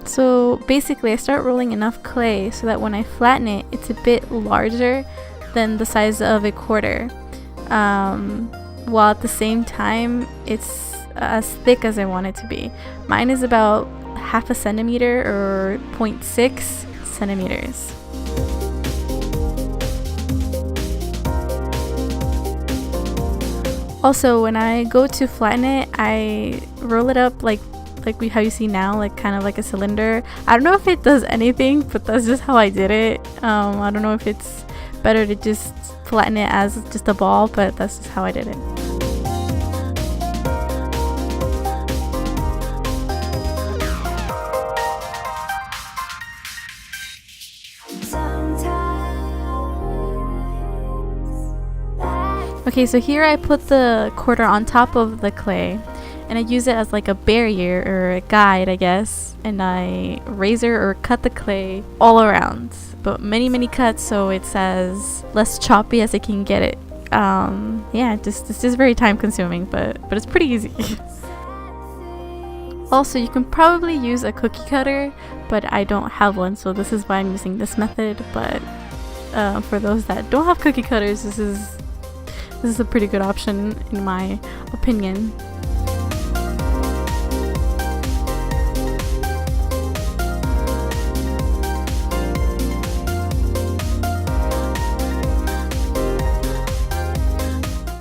So basically I start rolling enough clay so that when I flatten it, it's a bit larger than the size of a quarter, while at the same time it's as thick as I want it to be. Mine is about half a centimeter or 0.6 centimeters. Also, when I go to flatten it, I roll it up like how you see now, like kind of like a cylinder. I don't know if it does anything, but that's just how I did it. I don't know if it's better to just flatten it as just a ball, but that's just how I did it. Okay, so here I put the quarter on top of the clay, and I use it as like a barrier or a guide, I guess, and I razor or cut the clay all around, but many cuts so it's as less choppy as I can get it. Yeah, it's just very time consuming, but it's pretty easy. Also, you can probably use a cookie cutter, but I don't have one, so this is why I'm using this method. But for those that don't have cookie cutters, this is a pretty good option in my opinion.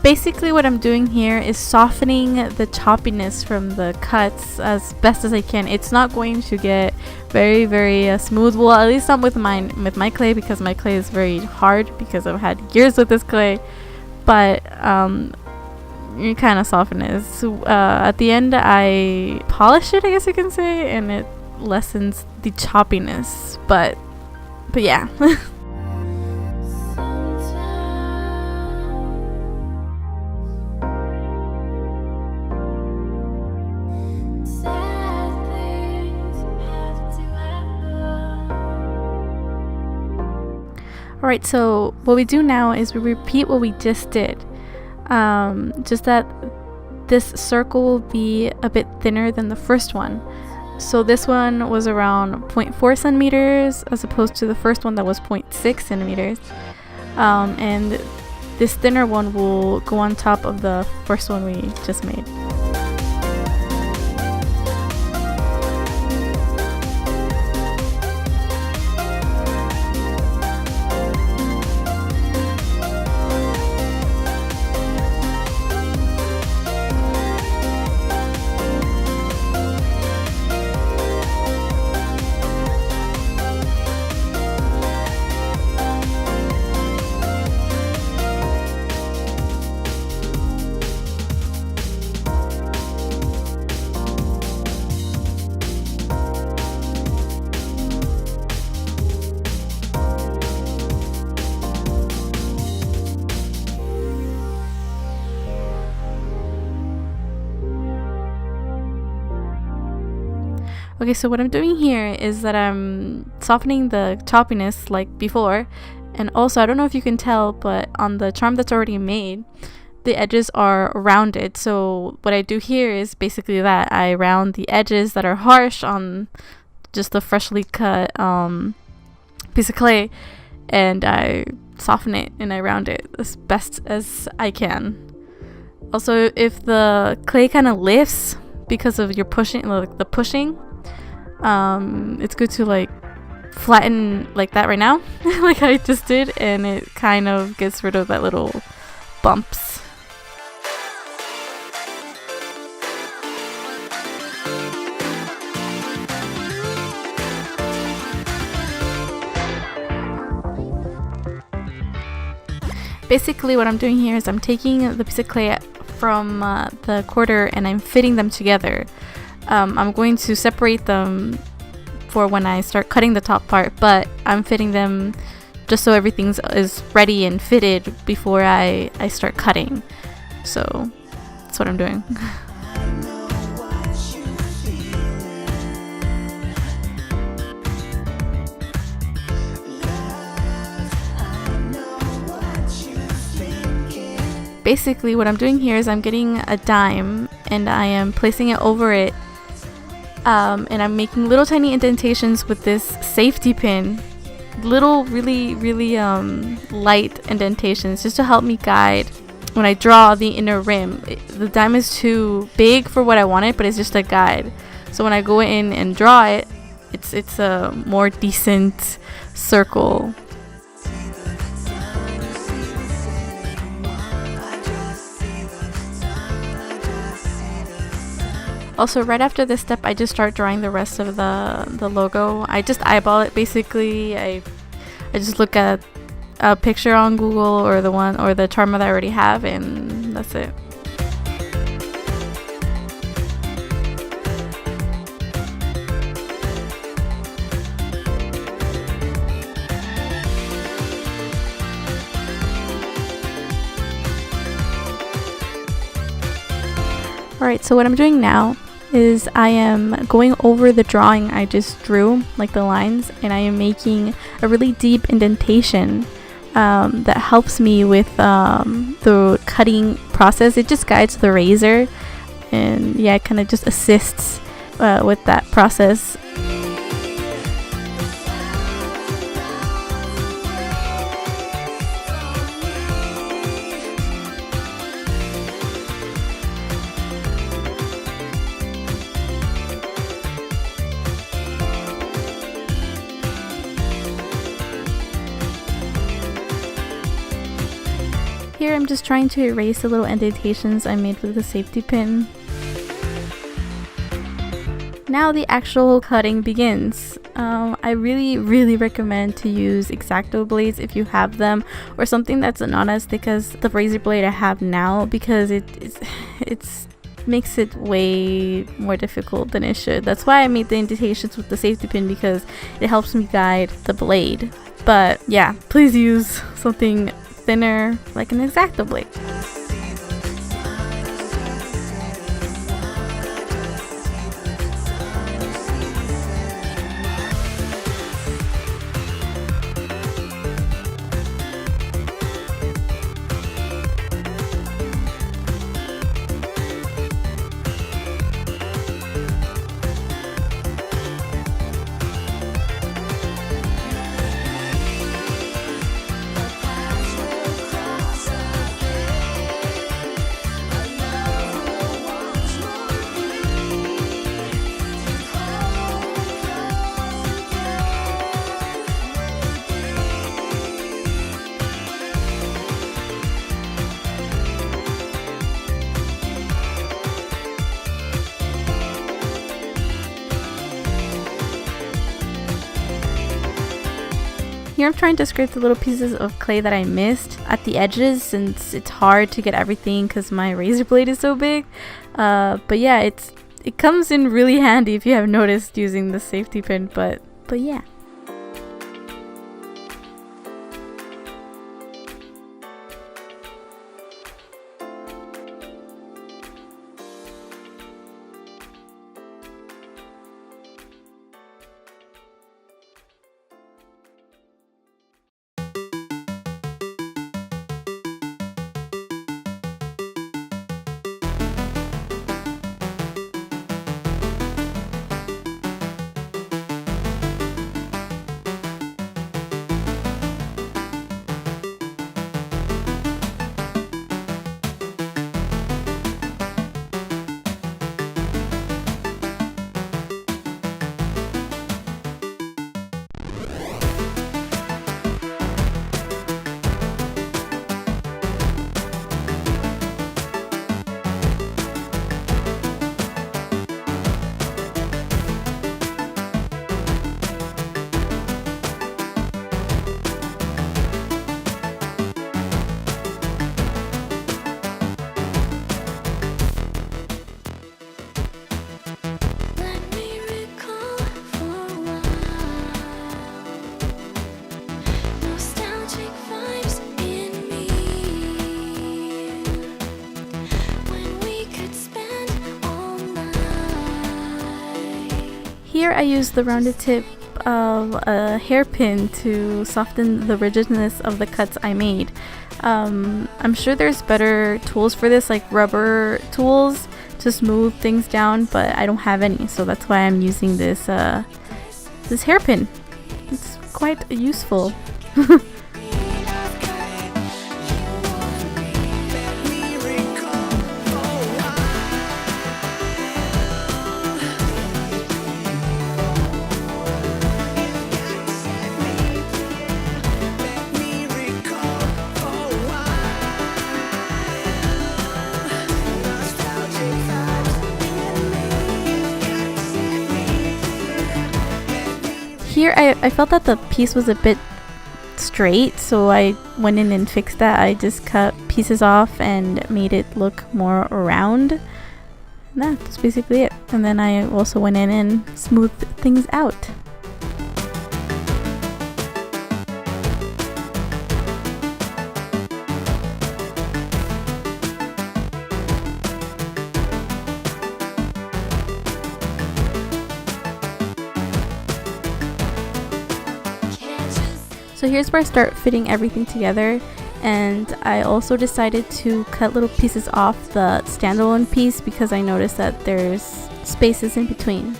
Basically what I'm doing here is softening the choppiness from the cuts as best as I can. It's not going to get very smooth, well, at least not with my clay, because my clay is very hard because I've had years with this clay. But you kind of soften it. So, at the end I polish it, I guess you can say, and it lessens the choppiness, but yeah. Alright, so what we do now is we repeat what we just did. Just that this circle will be a bit thinner than the first one. So this one was around 0.4 centimeters as opposed to the first one that was 0.6 centimeters. And this thinner one will go on top of the first one we just made. Okay, so what I'm doing here is that I'm softening the choppiness like before, and also I don't know if you can tell, but on the charm that's already made, the edges are rounded. So what I do here is basically that I round the edges that are harsh on just the freshly cut piece of clay, and I soften it and I round it as best as I can. Also, if the clay kind of lifts because of your pushing, like the pushing, it's good to like flatten like that right now like I just did, and it kind of gets rid of that little bumps. Basically what I'm doing here is I'm taking the piece of clay from the quarter and I'm fitting them together. I'm going to separate them for when I start cutting the top part, but I'm fitting them just so everything is ready and fitted before I start cutting. So that's what I'm doing. Basically what I'm doing here is I'm getting a dime and I am placing it over it And I'm making little tiny indentations with this safety pin, little really light indentations, just to help me guide when I draw the inner rim. The diamond is too big for what I wanted, but it's just a guide, so when I go in and draw it, it's a more decent circle. Also, right after this step, I just start drawing the rest of the logo. I just eyeball it basically. I just look at a picture on Google or the charm that I already have, and that's it. Alright, so what I'm doing now is I am going over the drawing I just drew, like the lines, and I am making a really deep indentation that helps me with the cutting process. It just guides the razor, and yeah, it kind of just assists with that process. Here I'm just trying to erase the little indentations I made with the safety pin. Now the actual cutting begins. I really recommend to use X-Acto blades if you have them, or something that's not as thick as the razor blade I have now, because it's makes it way more difficult than it should. That's why I made the indentations with the safety pin, because it helps me guide the blade. But yeah, please use something thinner like an X-Acto blade. Here I'm trying to scrape the little pieces of clay that I missed at the edges, since it's hard to get everything because my razor blade is so big. But yeah, it comes in really handy if you have noticed using the safety pin, but yeah. Here I use the rounded tip of a hairpin to soften the rigidness of the cuts I made. I'm sure there's better tools for this, like rubber tools, to smooth things down, but I don't have any, so that's why I'm using this this hairpin. It's quite useful. Here I felt that the piece was a bit straight, so I went in and fixed that. I just cut pieces off and made it look more round. And that's basically it. And then I also went in and smoothed things out. So here's where I start fitting everything together, and I also decided to cut little pieces off the standalone piece because I noticed that there's spaces in between.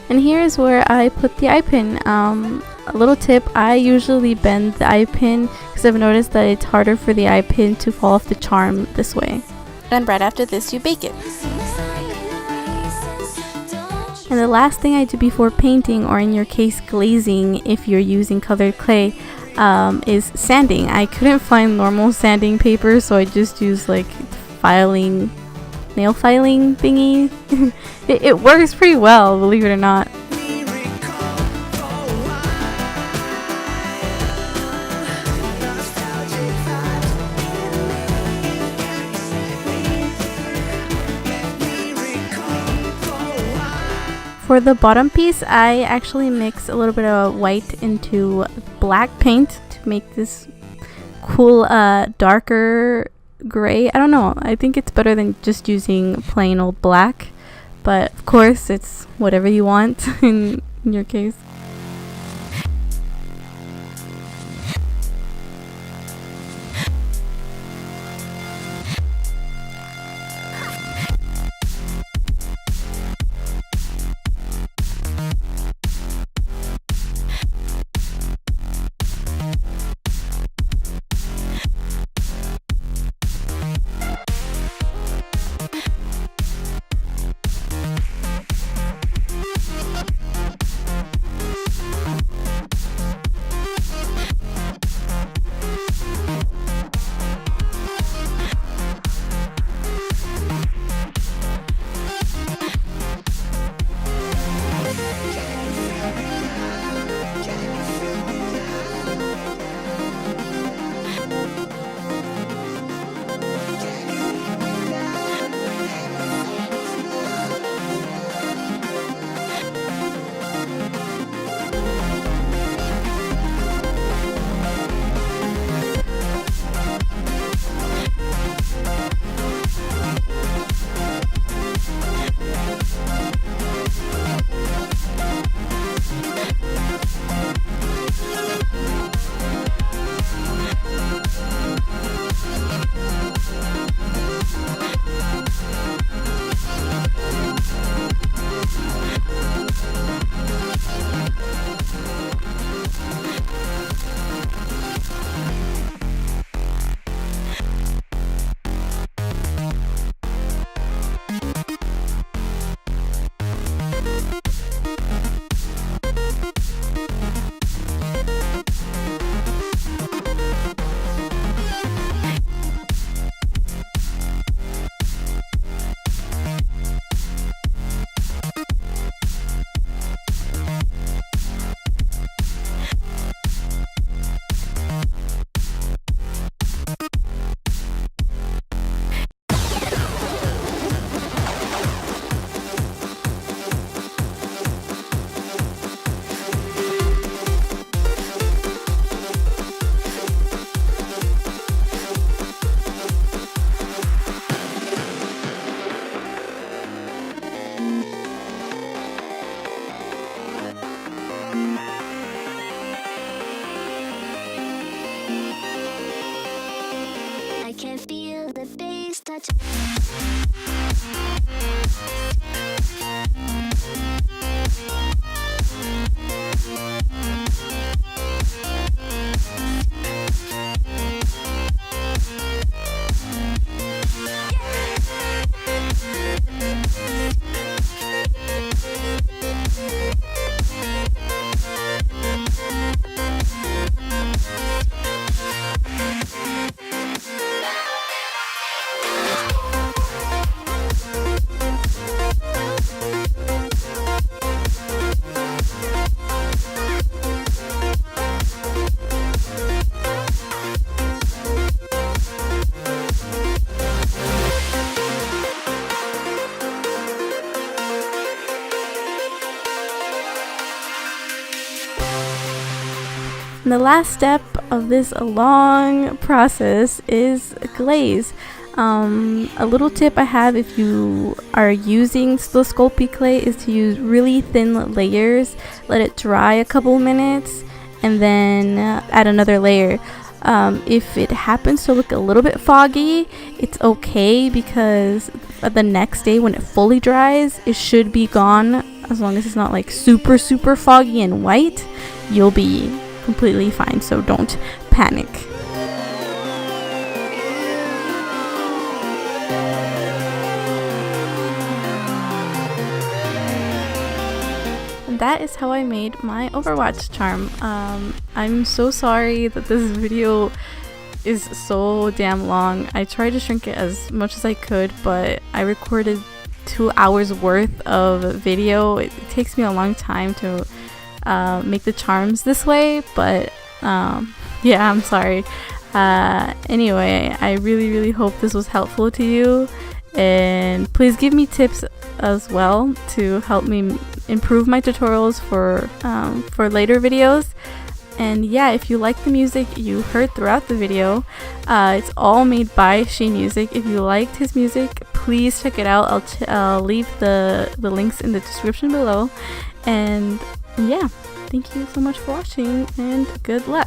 And here is where I put the eye pin. A little tip, I usually bend the eye pin because I've noticed that it's harder for the eye pin to fall off the charm this way. And right after this you bake it. And the last thing I do before painting, or in your case glazing if you're using colored clay, is sanding. I couldn't find normal sanding paper, so I just used like nail filing thingy. It works pretty well, believe it or not. For the bottom piece, I actually mix a little bit of white into black paint to make this cool darker gray. I don't know, I think it's better than just using plain old black, but of course it's whatever you want in your case. feel the bass touch. And the last step of this long process is glaze. A little tip I have if you are using the Sculpey clay is to use really thin layers, let it dry a couple minutes, and then add another layer. If it happens to look a little bit foggy, it's okay, because the next day when it fully dries, it should be gone. As long as it's not like super foggy and white, you'll be completely fine, so don't panic. And that is how I made my Overwatch charm. I'm so sorry that this video is so damn long. I tried to shrink it as much as I could, but I recorded 2 hours worth of video. It takes me a long time to make the charms this way, but yeah, I'm sorry. Anyway, I really hope this was helpful to you, and please give me tips as well to help me improve my tutorials for later videos. And yeah, if you like the music you heard throughout the video, it's all made by Shea Music. If you liked his music, please check it out. I'll leave the links in the description below. And yeah, thank you so much for watching, and good luck.